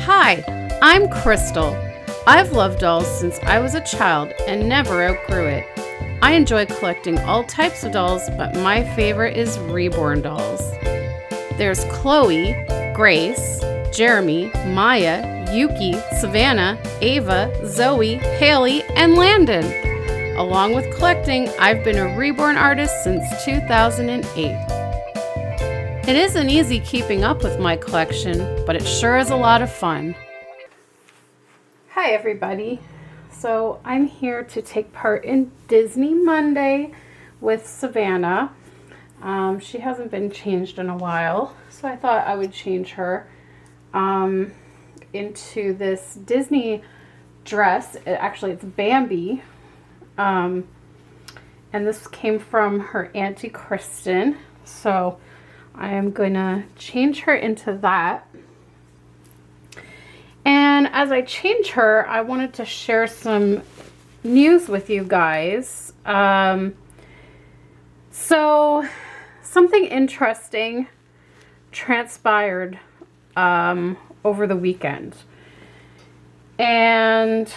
Hi, I'm Krystle. I've loved dolls since I was a child and never outgrew it. I enjoy collecting all types of dolls, but my favorite is Reborn dolls. There's Chloe, Grace, Jeremy, Maya, Yuki, Savannah, Ava, Zoe, Haley, and Landon. Along with collecting, I've been a Reborn artist since 2008. It isn't easy keeping up with my collection, but it sure is a lot of fun. Hi everybody. So I'm here to take part in Disney Monday with Savannah. She hasn't been changed in a while, so I thought I would change her into this Disney dress. Actually, it's Bambi. And this came from her Auntie Kristen. So I am going to change her into that. And as I change her, I wanted to share some news with you guys. So something interesting transpired over the weekend. And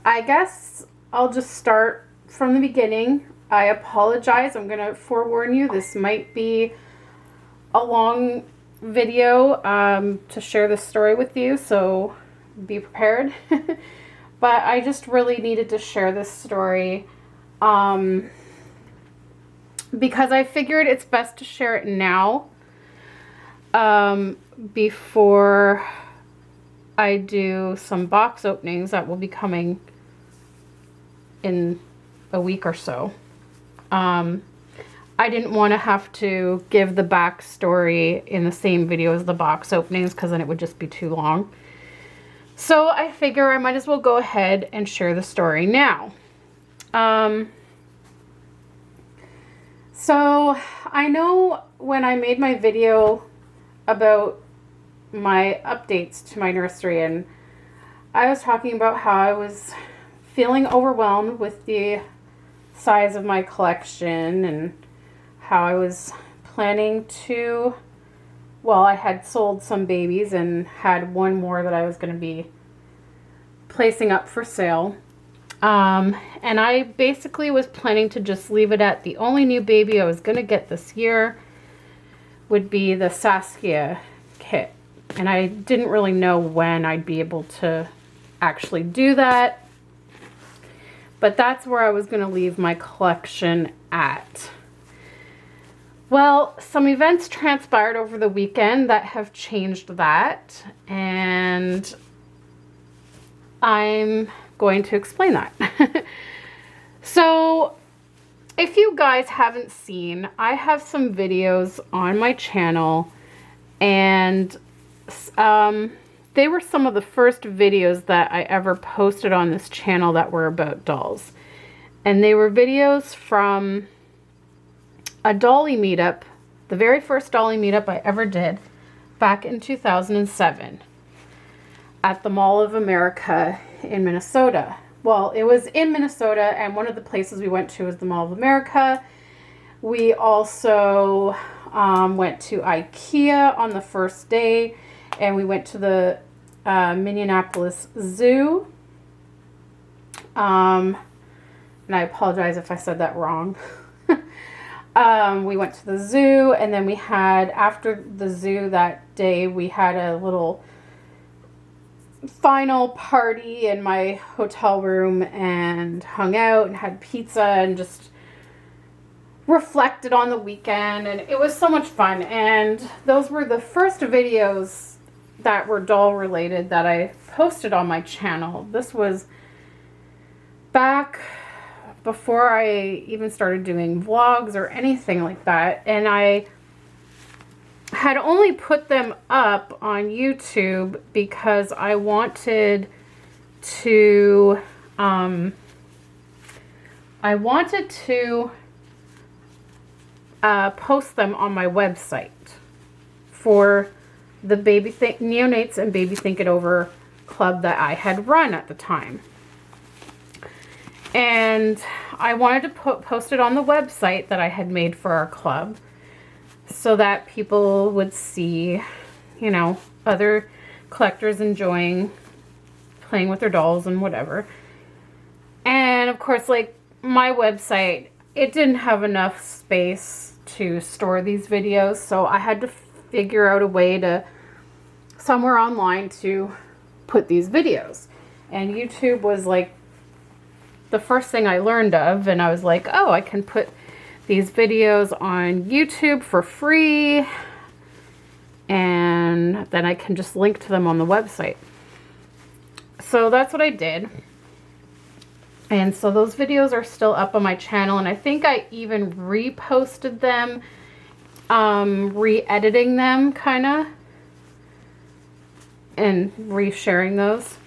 I guess I'll just start from the beginning. I apologize. I'm going to forewarn you. This might be a long video to share this story with you, so be prepared. But I just really needed to share this story because I figured it's best to share it now before I do some box openings that will be coming in a week or so. I didn't want to have to give the backstory in the same video as the box openings because then it would just be too long. So I figure I might as well go ahead and share the story now. So I know when I made my video about my updates to my nursery, and I was talking about how I was feeling overwhelmed with the size of my collection and how I was planning to, well, I had sold some babies and had one more that I was going to be placing up for sale. And I basically was planning to just leave it at the only new baby I was going to get this year would be the Saskia kit. And I didn't really know when I'd be able to actually do that. But that's where I was going to leave my collection at. Well, some events transpired over the weekend that have changed that, and I'm going to explain that. So, if you guys haven't seen, I have some videos on my channel, and they were some of the first videos that I ever posted on this channel that were about dolls. And they were videos from a dolly meetup, the very first dolly meetup I ever did back in 2007 at the Mall of America in Minnesota. Well, it was in Minnesota, and one of the places we went to was the Mall of America. We also went to IKEA on the first day, and we went to the Minneapolis Zoo. And I apologize if I said that wrong. We went to the zoo, and then we had, after the zoo that day, we had a little final party in my hotel room and hung out and had pizza and just reflected on the weekend, and it was so much fun. And those were the first videos that were doll related that I posted on my channel. This was back before I even started doing vlogs or anything like that, and I had only put them up on YouTube because I wanted to post them on my website for the Neonates and Baby Think It Over club that I had run at the time. And I wanted to post it on the website that I had made for our club so that people would see, you know, other collectors enjoying playing with their dolls and whatever. And of course, like my website, it didn't have enough space to store these videos, so I had to figure out a way to somewhere online to put these videos. And YouTube was like the first thing I learned of, and I was like, oh, I can put these videos on YouTube for free, and then I can just link to them on the website. So that's what I did. And so those videos are still up on my channel, and I think I even reposted them, re-editing them kind of, and re-sharing those.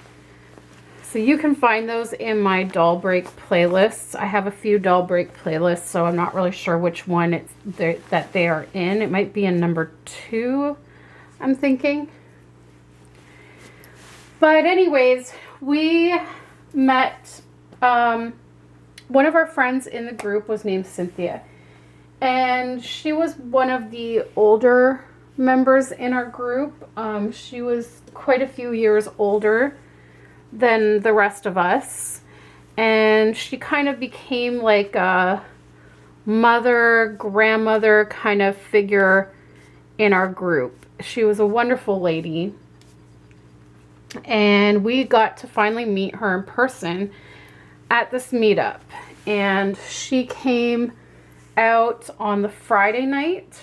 So you can find those in my doll break playlists. I have a few doll break playlists, so I'm not really sure which one that they are in. It might be in number 2, I'm thinking. But anyways, we met, one of our friends in the group was named Cynthia. And she was one of the older members in our group. She was quite a few years older than the rest of us. And she kind of became like a mother, grandmother kind of figure in our group. She was a wonderful lady. And we got to finally meet her in person at this meetup. And she came out on the Friday night.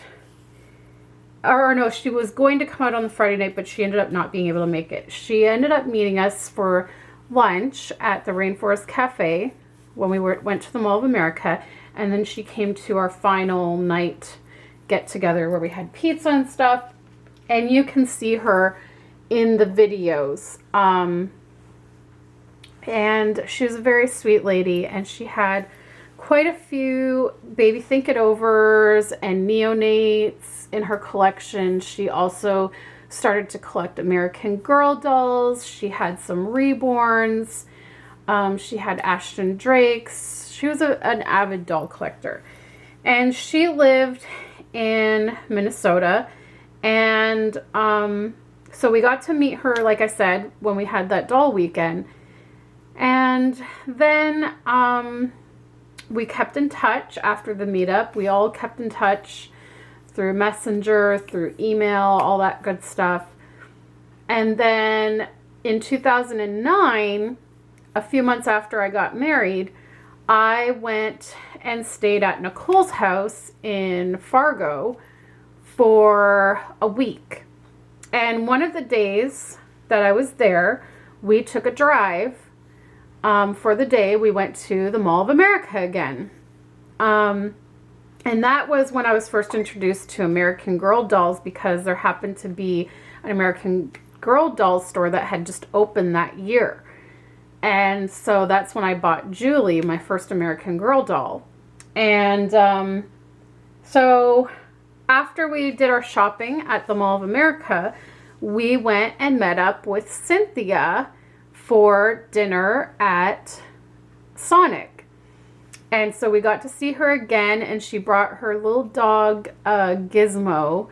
Or no, she was going to come out on the Friday night, but she ended up not being able to make it. She ended up meeting us for lunch at the Rainforest Cafe when we went to the Mall of America. And then she came to our final night get together where we had pizza and stuff. And you can see her in the videos. And she was a very sweet lady, and she had quite a few baby think it overs and neonates in her collection. She also started to collect American Girl dolls. She had some Reborns. She had Ashton Drakes. She was an avid doll collector. And she lived in Minnesota. And so we got to meet her, like I said, when we had that doll weekend. And then we kept in touch after the meetup. We all kept in touch through Messenger, through email, all that good stuff. And then in 2009, a few months after I got married, I went and stayed at Nicole's house in Fargo for a week. And one of the days that I was there, we took a drive. For the day, we went to the Mall of America again. And that was when I was first introduced to American Girl dolls, because there happened to be an American Girl doll store that had just opened that year. And so that's when I bought Julie, my first American Girl doll. And so after we did our shopping at the Mall of America, we went and met up with Cynthia for dinner at Sonic. And so we got to see her again, and she brought her little dog, Gizmo,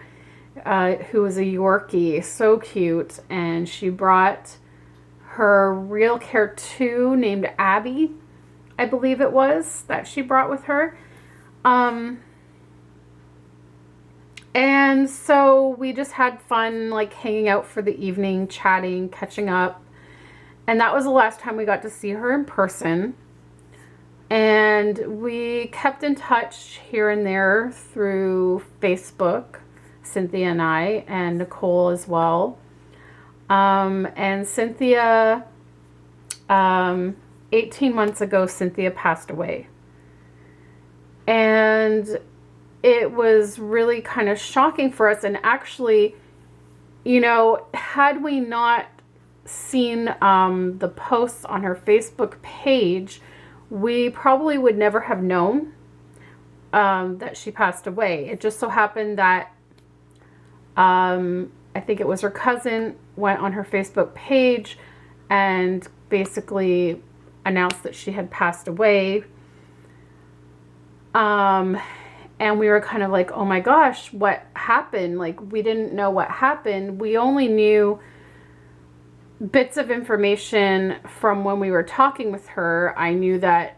who was a Yorkie, so cute. And she brought her Real Care 2 named Abby, I believe it was, that she brought with her. And so we just had fun, like hanging out for the evening, chatting, catching up. And that was the last time we got to see her in person. And we kept in touch here and there through Facebook, Cynthia and I, and Nicole as well. And Cynthia, 18 months ago, Cynthia passed away. And it was really kind of shocking for us. And actually, you know, had we not seen the posts on her Facebook page, we probably would never have known that she passed away. It just so happened that I think it was her cousin went on her Facebook page and basically announced that she had passed away. And we were kind of like, oh my gosh, what happened? Like, we didn't know what happened. We only knew bits of information from when we were talking with her. I knew that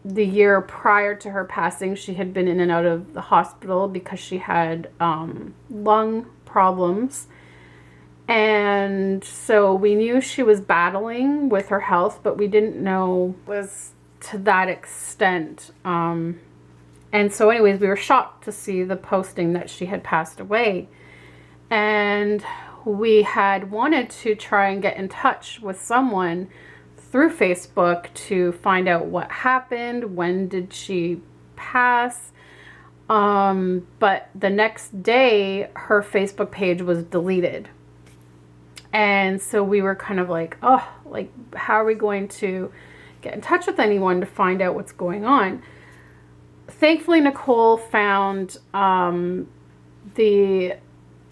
the year prior to her passing, she had been in and out of the hospital because she had lung problems. And so we knew she was battling with her health, but we didn't know it was to that extent. And so anyways, we were shocked to see the posting that she had passed away. And we had wanted to try and get in touch with someone through Facebook to find out what happened, when did she pass. But the next day, her Facebook page was deleted. And so we were kind of like, oh, like, how are we going to get in touch with anyone to find out what's going on? Thankfully, Nicole found the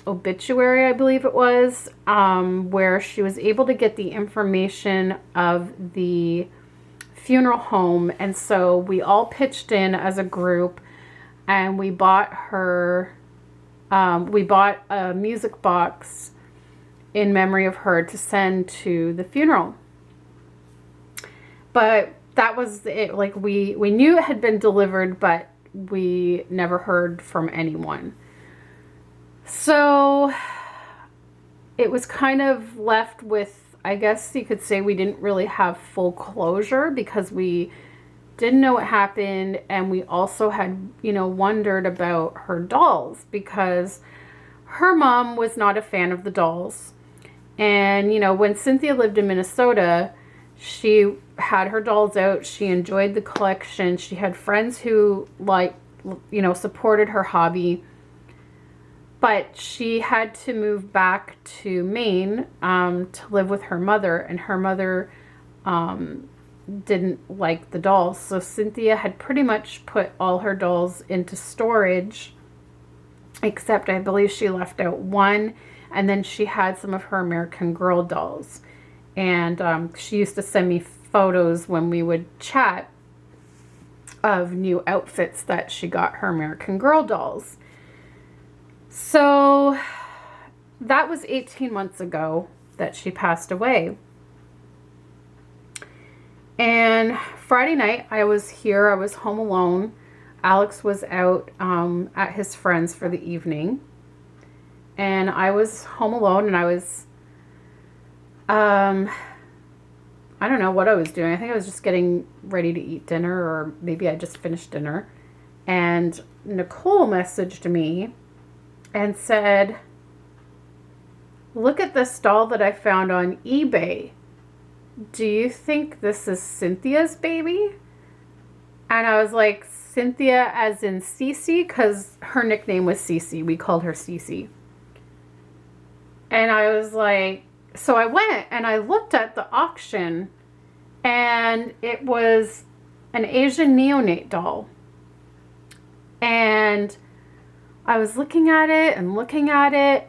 obituary, I believe it was, where she was able to get the information of the funeral home. And so we all pitched in as a group, and we bought her, we bought a music box in memory of her to send to the funeral. But that was it. Like, we knew it had been delivered, but we never heard from anyone. So it was kind of left with, I guess you could say, we didn't really have full closure because we didn't know what happened. And we also had, you know, wondered about her dolls because her mom was not a fan of the dolls. And, you know, when Cynthia lived in Minnesota, she had her dolls out. She enjoyed the collection. She had friends who, like, you know, supported her hobby. But she had to move back to Maine to live with her mother. And her mother didn't like the dolls. So Cynthia had pretty much put all her dolls into storage. Except I believe she left out one. And then she had some of her American Girl dolls. And she used to send me photos when we would chat of new outfits that she got her American Girl dolls. So that was 18 months ago that she passed away. And Friday night I was here. I was home alone. Alex was out at his friend's for the evening. And I was home alone, and I was, I don't know what I was doing. I think I was just getting ready to eat dinner, or maybe I just finished dinner. And Nicole messaged me and said, look at this doll that I found on eBay. Do you think this is Cynthia's baby? And I was like, Cynthia as in Cece? Because her nickname was Cece. We called her Cece. And I was like, so I went and I looked at the auction, and it was an Asian neonate doll. And I was looking at it,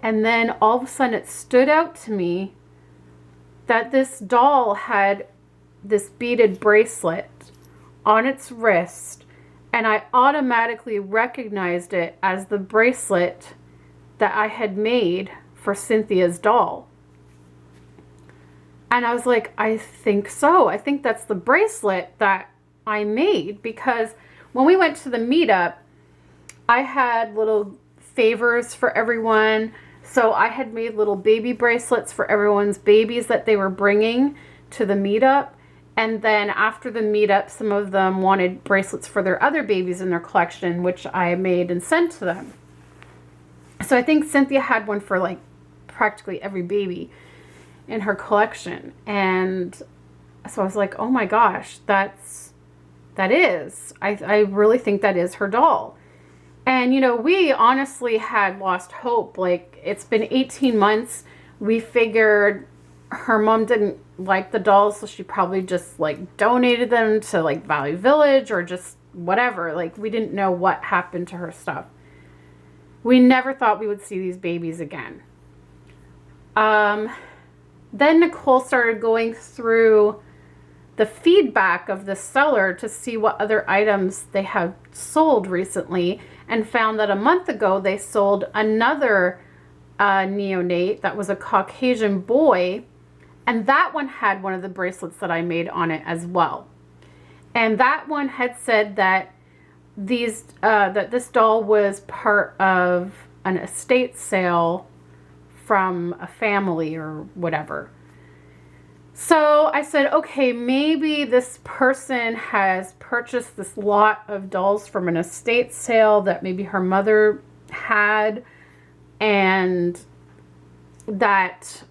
and then all of a sudden it stood out to me that this doll had this beaded bracelet on its wrist, and I automatically recognized it as the bracelet that I had made for Cynthia's doll. And I was like, I think so. I think that's the bracelet that I made, because when we went to the meetup, I had little favors for everyone. So I had made little baby bracelets for everyone's babies that they were bringing to the meetup. And then after the meetup, some of them wanted bracelets for their other babies in their collection, which I made and sent to them. So I think Cynthia had one for like practically every baby in her collection. And so I was like, oh my gosh, that is, I really think that is her doll. And, you know, we honestly had lost hope. Like, it's been 18 months. We figured her mom didn't like the dolls, so she probably just like donated them to like Value Village or just whatever. Like, we didn't know what happened to her stuff. We never thought we would see these babies again. Then Nicole started going through the feedback of the seller to see what other items they have sold recently, and found that a month ago they sold another neonate that was a Caucasian boy, And that one had one of the bracelets that I made on it as well. And that one had said that that this doll was part of an estate sale from a family or whatever. So I said, okay, maybe this person has purchased this lot of dolls from an estate sale that maybe her mother had, and that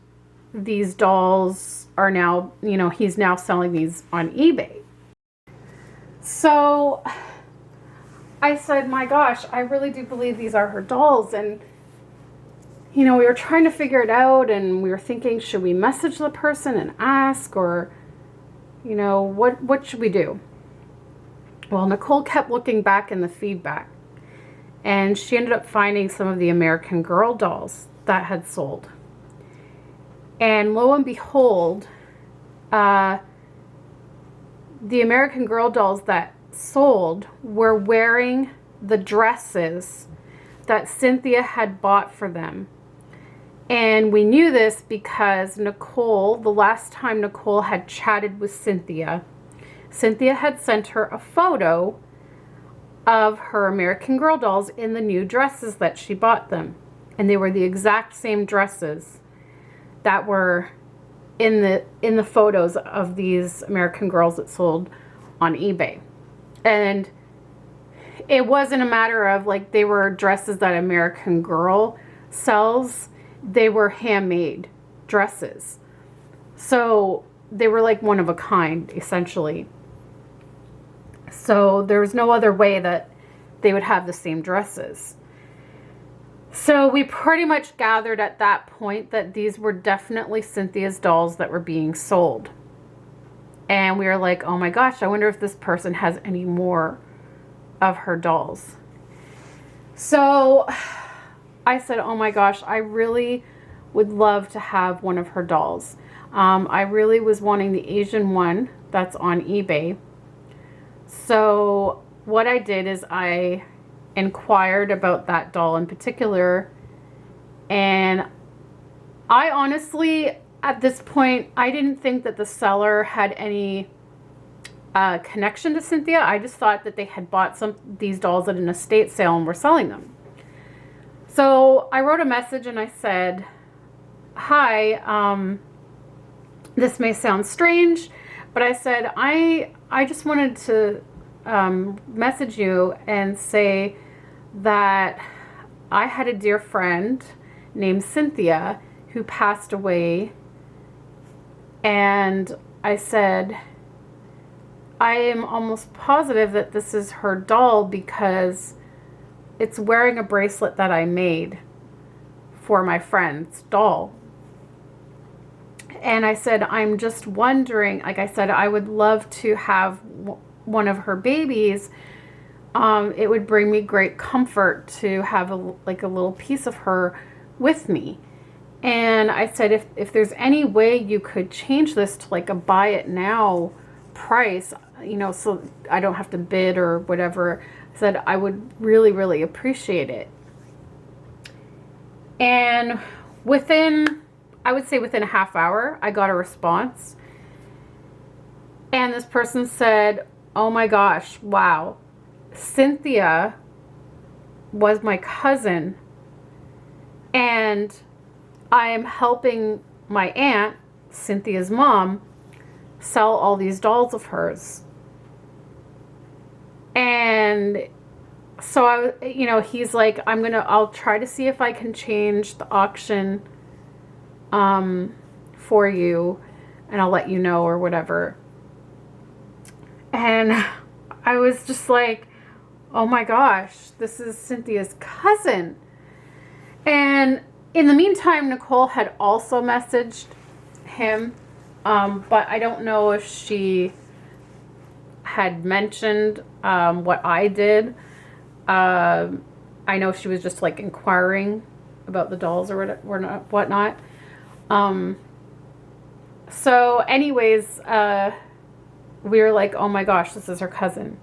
these dolls are now, you know, he's now selling these on eBay. So I said, my gosh, I really do believe these are her dolls. And, you know, we were trying to figure it out, and we were thinking, should we message the person and ask, or, you know, what should we do? Well, Nicole kept looking back in the feedback, and she ended up finding some of the American Girl dolls that had sold. And lo and behold, the American Girl dolls that sold were wearing the dresses that Cynthia had bought for them. And we knew this because Nicole, the last time Nicole had chatted with Cynthia, Cynthia had sent her a photo of her American Girl dolls in the new dresses that she bought them. And they were the exact same dresses that were in the photos of these American Girls that sold on eBay. And it wasn't a matter of like they were dresses that American Girl sells. They were handmade dresses. So they were like one of a kind, essentially. So there was no other way that they would have the same dresses. So we pretty much gathered at that point that these were definitely Cynthia's dolls that were being sold. And we were like, oh my gosh, I wonder if this person has any more of her dolls. So I said, oh my gosh, I really would love to have one of her dolls. I really was wanting the Asian one that's on eBay. So what I did is I inquired about that doll in particular, and I honestly, at this point, I didn't think that the seller had any connection to Cynthia. I just thought that they had bought these dolls at an estate sale and were selling them. So I wrote a message and I said, hi, this may sound strange, but I said, I just wanted to message you and say that I had a dear friend named Cynthia who passed away, and I said, I am almost positive that this is her doll because it's wearing a bracelet that I made for my friend's doll. And I said, I'm just wondering, like I said, I would love to have one of her babies. It would bring me great comfort to have a little piece of her with me. And I said, if there's any way you could change this to like a buy it now price, you know, so I don't have to bid or whatever, I said I would really, really appreciate it. And I would say within a half hour, I got a response. And this person said, oh my gosh, wow, Cynthia was my cousin, and I am helping my aunt, Cynthia's mom, sell all these dolls of hers. And so you know, he's like, I'll try to see if I can change the auction for you, and I'll let you know or whatever. And I was just like, oh my gosh, this is Cynthia's cousin. And in the meantime, Nicole had also messaged him, but I don't know if she had mentioned what I did. I know she was just like inquiring about the dolls or whatnot. So anyways, we were like, oh my gosh, this is her cousin.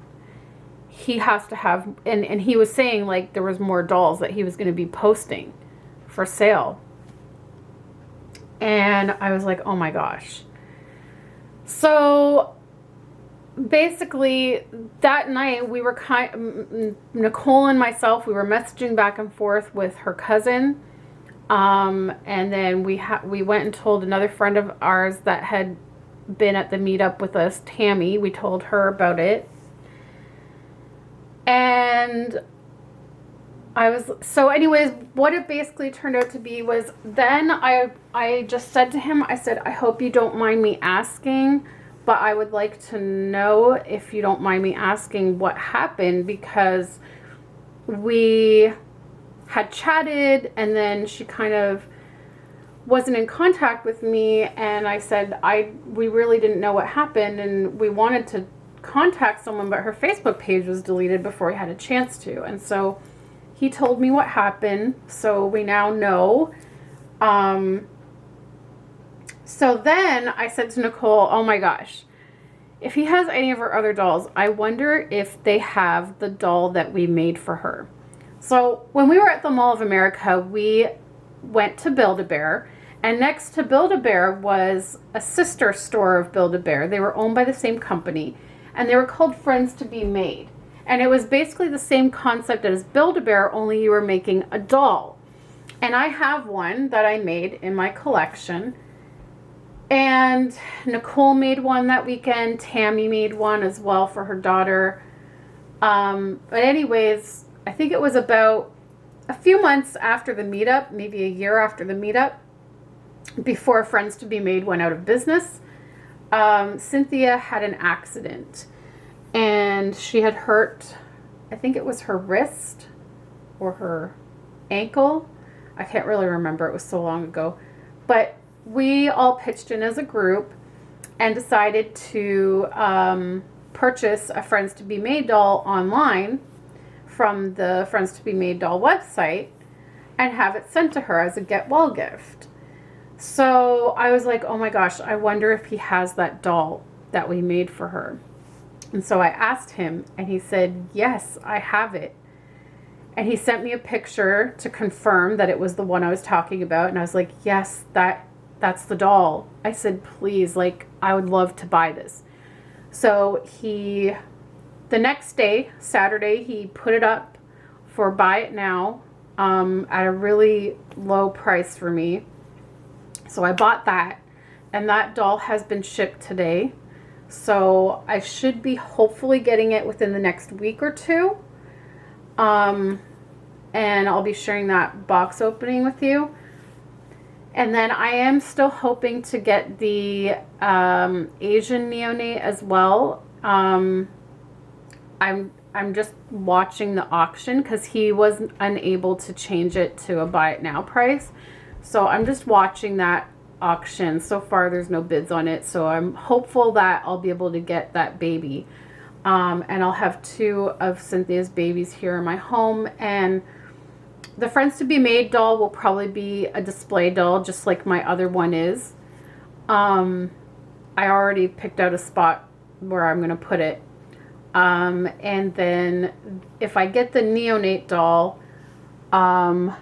He has to have, and he was saying like there was more dolls that he was going to be posting for sale. And I was like, oh my gosh. So basically that night we were Nicole and myself, we were messaging back and forth with her cousin. And then we went and told another friend of ours that had been at the meetup with us, Tammy. We told her about it. And so anyways, what it basically turned out to be was then I just said to him, I said, I hope you don't mind me asking, but I would like to know, if you don't mind me asking, what happened, because we had chatted and then she kind of wasn't in contact with me, and I said we really didn't know what happened and we wanted to contact someone, but her Facebook page was deleted before we had a chance to. And so he told me what happened, so we now know. So then I said to Nicole, oh my gosh, if he has any of her other dolls, I wonder if they have the doll that we made for her. So when we were at the Mall of America, we went to Build-A-Bear, and next to Build-A-Bear was a sister store of Build-A-Bear. They were owned by the same company, and they were called Friends to Be Made. And it was basically the same concept as Build-A-Bear, only you were making a doll. And I have one that I made in my collection. And Nicole made one that weekend. Tammy made one as well for her daughter. But anyways, I think it was about a few months after the meetup, maybe a year after the meetup, before Friends to Be Made went out of business, Cynthia had an accident. And she had hurt, I think it was her wrist or her ankle. I can't really remember. It was so long ago. But we all pitched in as a group and decided to purchase a Friends to Be Made doll online from the Friends to Be Made doll website and have it sent to her as a get well gift. So I was like, oh my gosh, I wonder if he has that doll that we made for her. And so I asked him, and he said, yes, I have it. And he sent me a picture to confirm that it was the one I was talking about. And I was like, yes, that's the doll. I said, please, like, I would love to buy this. So the next day, Saturday, he put it up for buy it now at a really low price for me. So I bought that, and that doll has been shipped today. So I should be hopefully getting it within the next week or two. And I'll be sharing that box opening with you. And then I am still hoping to get the Asian neonate as well. I'm just watching the auction because he was unable to change it to a buy it now price. So I'm just watching that auction. So far there's no bids on it, so I'm hopeful that I'll be able to get that baby. And I'll have 2 of Cynthia's babies here in my home, and the Friends to Be Made doll will probably be a display doll just like my other one is. I already picked out a spot where I'm gonna put it, and then if I get the neonate doll, I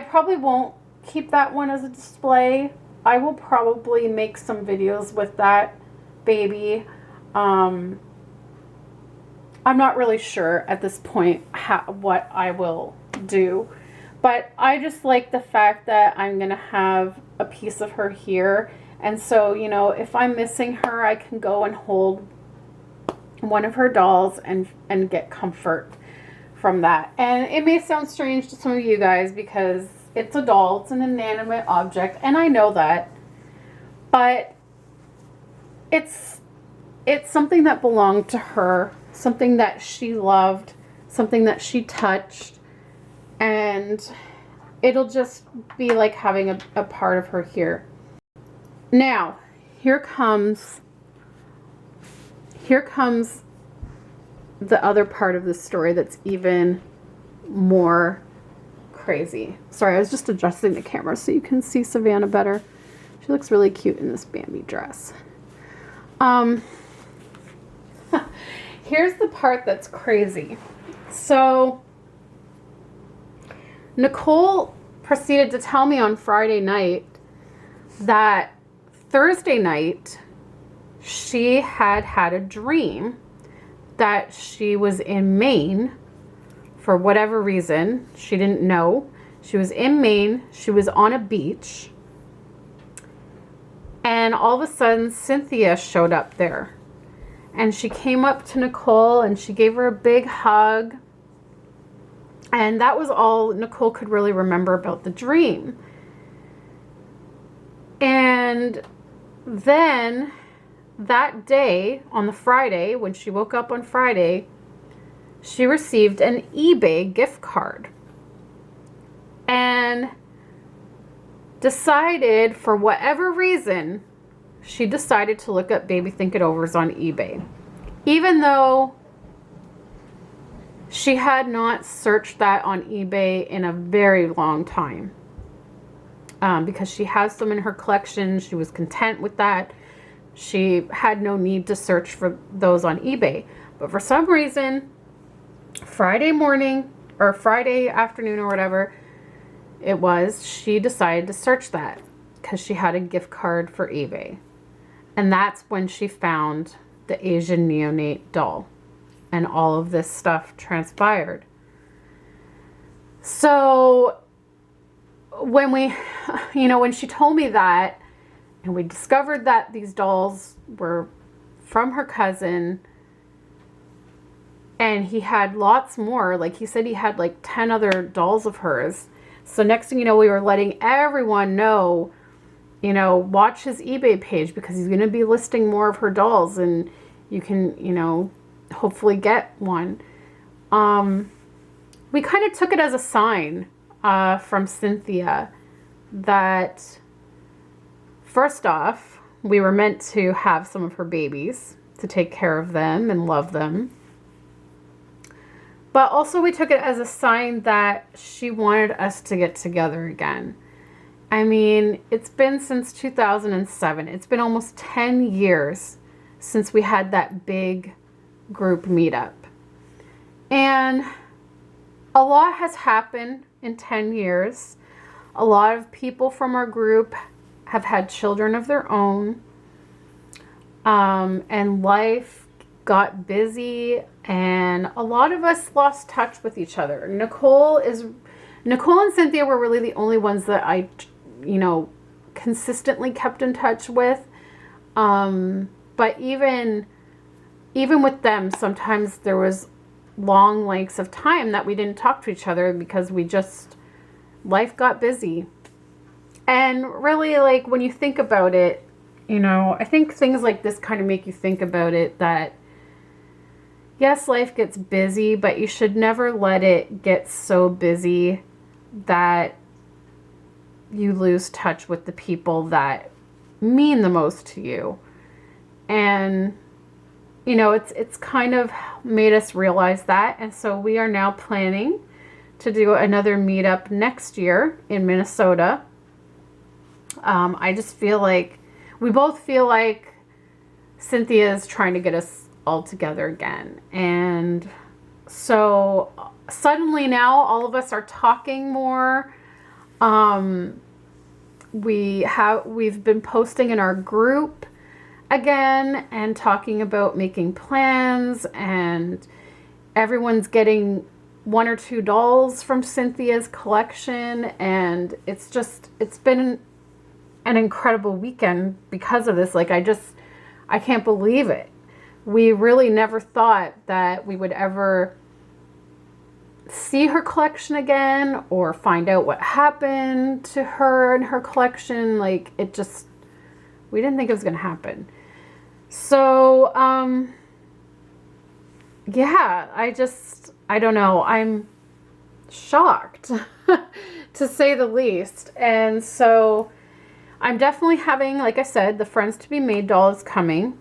probably won't keep that one as a display. I will probably make some videos with that baby. I'm not really sure at this point what I will do, but I just like the fact that I'm gonna have a piece of her here, and so, you know, if I'm missing her, I can go and hold one of her dolls and get comfort from that. And it may sound strange to some of you guys because it's a doll, it's an inanimate object, and I know that, but it's something that belonged to her, something that she loved, something that she touched, and it'll just be like having a part of her here. Now, here comes the other part of the story that's even more crazy. Sorry, I was just adjusting the camera so you can see Savannah better. She looks really cute in this Bambi dress. Here's the part that's crazy. So Nicole proceeded to tell me on Friday night that Thursday night she had had a dream that she was in Maine for whatever reason. She didn't know. She was in Maine. She was on a beach. And all of a sudden, Cynthia showed up there. And she came up to Nicole and she gave her a big hug. And that was all Nicole could really remember about the dream. And then that day, on the Friday, when she woke up on Friday, she received an eBay gift card. And decided, for whatever reason, she decided to look up Baby Think It Overs on eBay. Even though she had not searched that on eBay in a very long time. Because she has them in her collection. She was content with that. She had no need to search for those on eBay. But for some reason, Friday morning or Friday afternoon or whatever it was, she decided to search that because she had a gift card for eBay. And that's when she found the Asian neonate doll. And all of this stuff transpired. So when when she told me that, and we discovered that these dolls were from her cousin, and he had lots more, like he said he had like 10 other dolls of hers. So next thing you know, we were letting everyone know, watch his eBay page because he's going to be listing more of her dolls, and you can, hopefully get one. We kind of took it as a sign from Cynthia that, first off, we were meant to have some of her babies, to take care of them and love them. But also we took it as a sign that she wanted us to get together again. I mean, it's been since 2007. It's been almost 10 years since we had that big group meetup. And a lot has happened in 10 years. A lot of people from our group have had children of their own. And life got busy, and a lot of us lost touch with each other. Nicole and Cynthia were really the only ones that I, consistently kept in touch with. But even with them, sometimes there was long lengths of time that we didn't talk to each other because life got busy. And really, like, when you think about it, I think things like this kind of make you think about it, that yes, life gets busy, but you should never let it get so busy that you lose touch with the people that mean the most to you. And, it's kind of made us realize that. And so we are now planning to do another meetup next year in Minnesota. I just feel like, we both feel like Cynthia is trying to get us all together again. And so suddenly now all of us are talking more. We've been posting in our group again and talking about making plans, and everyone's getting 1 or 2 dolls from Cynthia's collection, and it's been an incredible weekend because of this. Like, I can't believe it. We really never thought that we would ever see her collection again or find out what happened to her and her collection. Like, we didn't think it was going to happen. So, yeah, I don't know. I'm shocked to say the least. And so I'm definitely having, like I said, the Friends to Be Made doll is coming.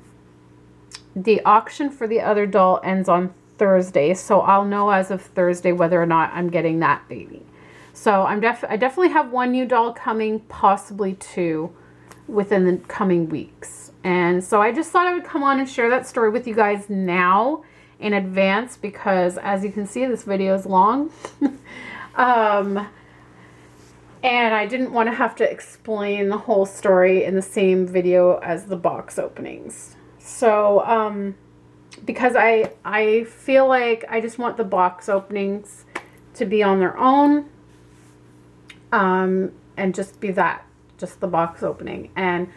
The auction for the other doll ends on Thursday, so I'll know as of Thursday whether or not I'm getting that baby. So I definitely have 1 new doll coming, possibly 2 within the coming weeks. And so I just thought I would come on and share that story with you guys now in advance, because as you can see, this video is long. And I didn't want to have to explain the whole story in the same video as the box openings. So, because I feel like I just want the box openings to be on their own, and just be that, just the box opening. And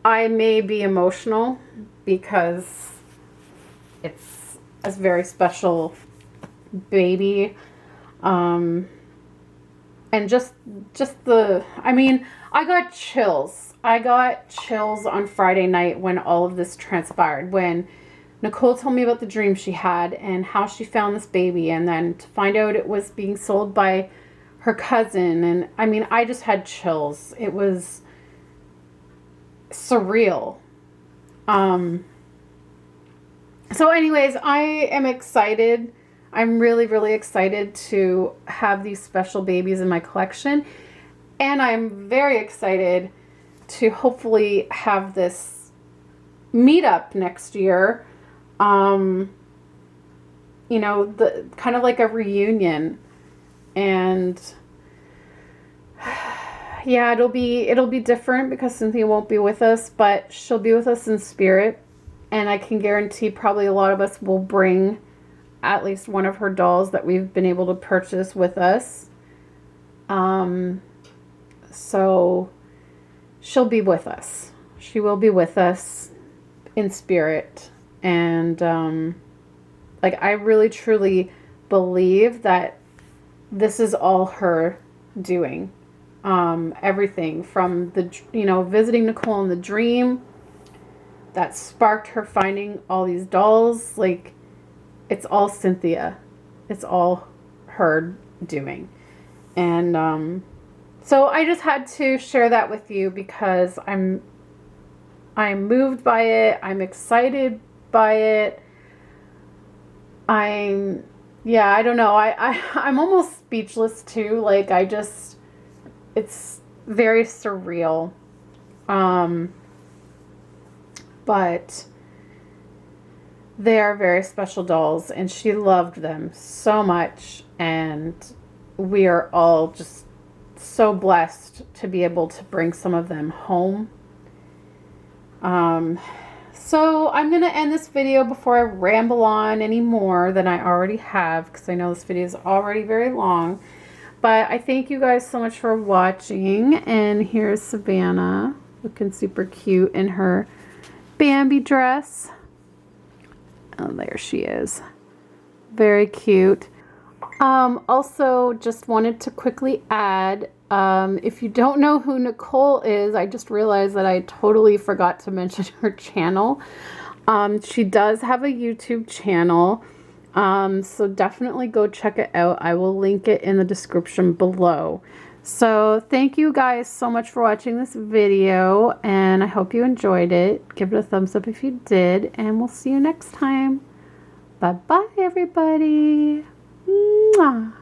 I may be emotional because it's a very special baby. And just the, I mean, I got chills. I got chills on Friday night when all of this transpired. When Nicole told me about the dream she had and how she found this baby, and then to find out it was being sold by her cousin. And I mean, I just had chills. It was surreal. So anyways, I am excited. I'm really, really excited to have these special babies in my collection. And I'm very excited to hopefully have this meetup next year. You know, the kind of like a reunion. And yeah, it'll be different because Cynthia won't be with us, but she'll be with us in spirit. And I can guarantee probably a lot of us will bring at least one of her dolls that we've been able to purchase with us. So she'll be with us. She will be with us in spirit. And like, I really truly believe that this is all her doing. Everything from the, you know, visiting Nicole in the dream that sparked her finding all these dolls. Like, it's all Cynthia. It's all her doing. And so I just had to share that with you because I'm moved by it. I'm excited by it. Yeah, I don't know. I'm almost speechless too. Like, it's very surreal. But they are very special dolls, and she loved them so much, and we are all just so blessed to be able to bring some of them home. So I'm going to end this video before I ramble on any more than I already have, because I know this video is already very long. But I thank you guys so much for watching, and here's Savannah looking super cute in her Bambi dress. Oh, there she is. Very cute. Also, just wanted to quickly add, if you don't know who Nicole is, I just realized that I totally forgot to mention her channel. She does have a YouTube channel, so definitely go check it out. I will link it in the description below. So thank you guys so much for watching this video, and I hope you enjoyed it. Give it a thumbs up if you did, and we'll see you next time. Bye-bye, everybody. Mwah.